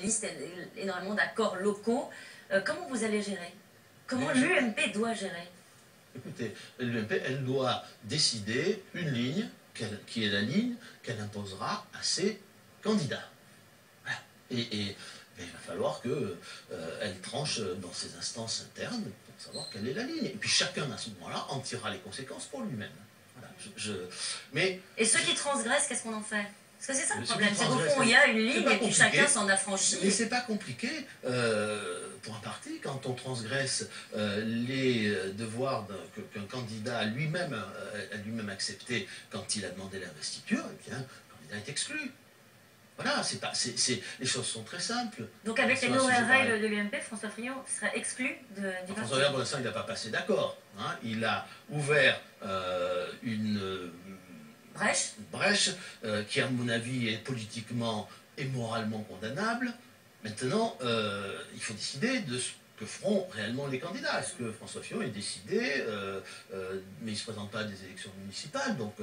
liste énormément d'accords locaux. Comment vous allez gérer? Comment l'UMP doit gérer? Écoutez, l'UMP, elle doit décider une ligne, qui est la ligne qu'elle imposera à ses candidats. Voilà. Et il va falloir qu'elle tranche dans ses instances internes pour savoir quelle est la ligne. Et puis chacun, à ce moment-là, en tirera les conséquences pour lui-même. Voilà. Et ceux qui transgressent, qu'est-ce qu'on en fait? Parce que c'est ça le problème, c'est qu'au fond, il y a une ligne et puis chacun s'en affranchit. Mais c'est pas compliqué pour un parti, quand on transgresse les devoirs qu'un candidat a lui-même accepté quand il a demandé l'investiture, eh bien, le candidat est exclu. Voilà, les choses sont très simples. Donc avec les nouvelles règles de l'UMP, François Fillon serait exclu du parti. François Fillon, pour l'instant, il n'a pas passé d'accord. Hein. Il a ouvert une brèche qui, à mon avis, est politiquement et moralement condamnable. Maintenant, il faut décider de ce que feront réellement les candidats. Est-ce que François Fillon est décidé, mais il ne se présente pas à des élections municipales, donc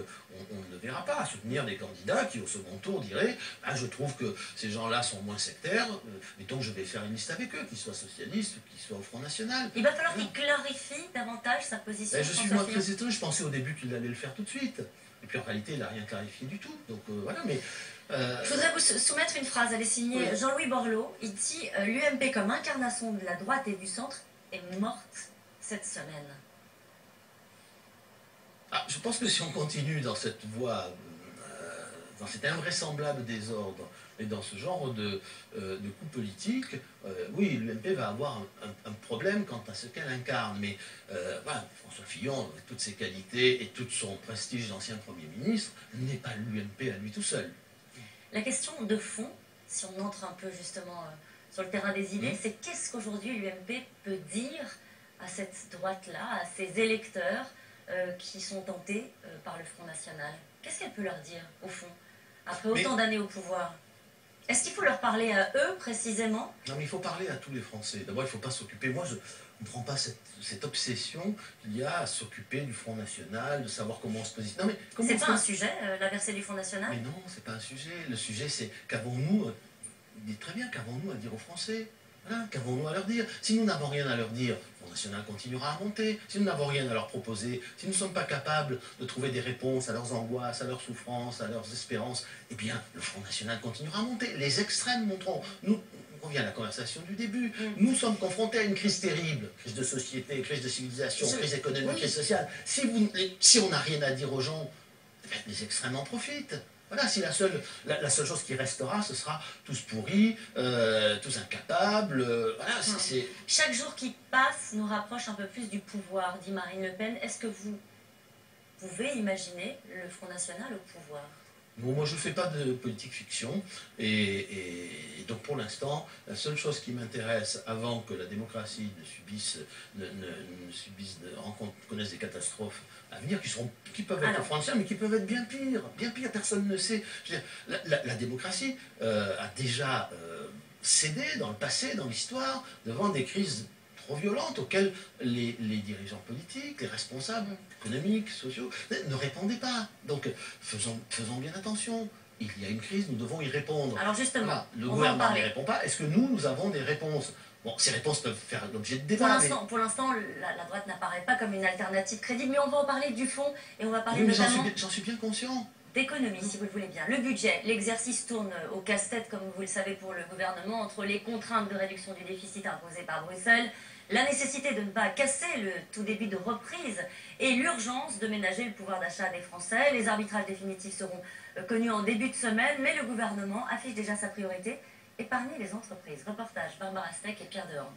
on ne verra pas soutenir des candidats qui, au second tour, diraient ah, je trouve que ces gens-là sont moins sectaires, et donc je vais faire une liste avec eux, qu'ils soient socialistes ou qu'ils soient au Front National. Il va falloir qu'il clarifie davantage sa position. Je suis moi très étonné, je pensais au début qu'il allait le faire tout de suite. Et puis en réalité, il n'a rien clarifié du tout. Donc voilà, mais... Je voudrais vous soumettre une phrase, elle est signée Jean-Louis Borloo. Il dit « L'UMP comme incarnation de la droite et du centre est morte cette semaine ». Je pense que si on continue dans cette voie, dans cet invraisemblable désordre et dans ce genre de coup politique, oui, l'UMP va avoir un problème quant à ce qu'elle incarne. Mais voilà, François Fillon, avec toutes ses qualités et tout son prestige d'ancien Premier ministre, n'est pas l'UMP à lui tout seul. La question de fond, si on entre un peu justement sur le terrain des idées, c'est qu'est-ce qu'aujourd'hui l'UMP peut dire à cette droite-là, à ses électeurs qui sont tentés par le Front National? Qu'est-ce qu'elle peut leur dire, au fond, après autant d'années au pouvoir? Est-ce qu'il faut leur parler à eux, précisément? Non, mais il faut parler à tous les Français. D'abord, il ne faut pas s'occuper... Moi, je ne comprends pas cette obsession qu'il y a à s'occuper du Front National, de savoir comment on se positionne. C'est pas un sujet, la versée du Front National? Mais non, c'est pas un sujet. Le sujet, c'est qu'avons-nous... Dites très bien, qu'avons-nous à dire aux Français? Voilà, qu'avons-nous à leur dire? Si nous n'avons rien à leur dire, le Front National continuera à monter. Si nous n'avons rien à leur proposer, si nous ne sommes pas capables de trouver des réponses à leurs angoisses, à leurs souffrances, à leurs espérances, eh bien, le Front National continuera à monter. Les extrêmes monteront. Nous, on revient à la conversation du début. Nous sommes confrontés à une crise terrible, crise de société, crise de civilisation, crise économique et sociale. Si on n'a rien à dire aux gens, les extrêmes en profitent. Voilà, si la seule chose qui restera, ce sera tous pourris, tous incapables, voilà, c'est... Chaque jour qui passe nous rapproche un peu plus du pouvoir, dit Marine Le Pen. Est-ce que vous pouvez imaginer le Front National au pouvoir? Bon, moi, je ne fais pas de politique fiction, et donc pour l'instant, la seule chose qui m'intéresse avant que la démocratie connaisse des catastrophes à venir, qui peuvent être frontières, mais qui peuvent être bien pires, personne ne sait. Je veux dire, la démocratie a déjà cédé dans le passé, dans l'histoire, devant des crises trop violentes auxquelles les dirigeants politiques, les responsables économiques, sociaux, ne répondaient pas. Donc, faisons bien attention. Il y a une crise, nous devons y répondre. Alors justement, voilà, le gouvernement n'y répond pas. Est-ce que nous avons des réponses? Bon, ces réponses peuvent faire l'objet de débats. Pour l'instant, la droite n'apparaît pas comme une alternative crédible, mais on va en parler du fond, et on va parler notamment... J'en suis bien conscient. D'économie, si vous le voulez bien. Le budget, l'exercice tourne au casse-tête, comme vous le savez, pour le gouvernement, entre les contraintes de réduction du déficit imposées par Bruxelles, la nécessité de ne pas casser le tout début de reprise et l'urgence de ménager le pouvoir d'achat des Français. Les arbitrages définitifs seront connus en début de semaine, mais le gouvernement affiche déjà sa priorité, épargner les entreprises. Reportage Barbara Steck et Pierre Dehorne.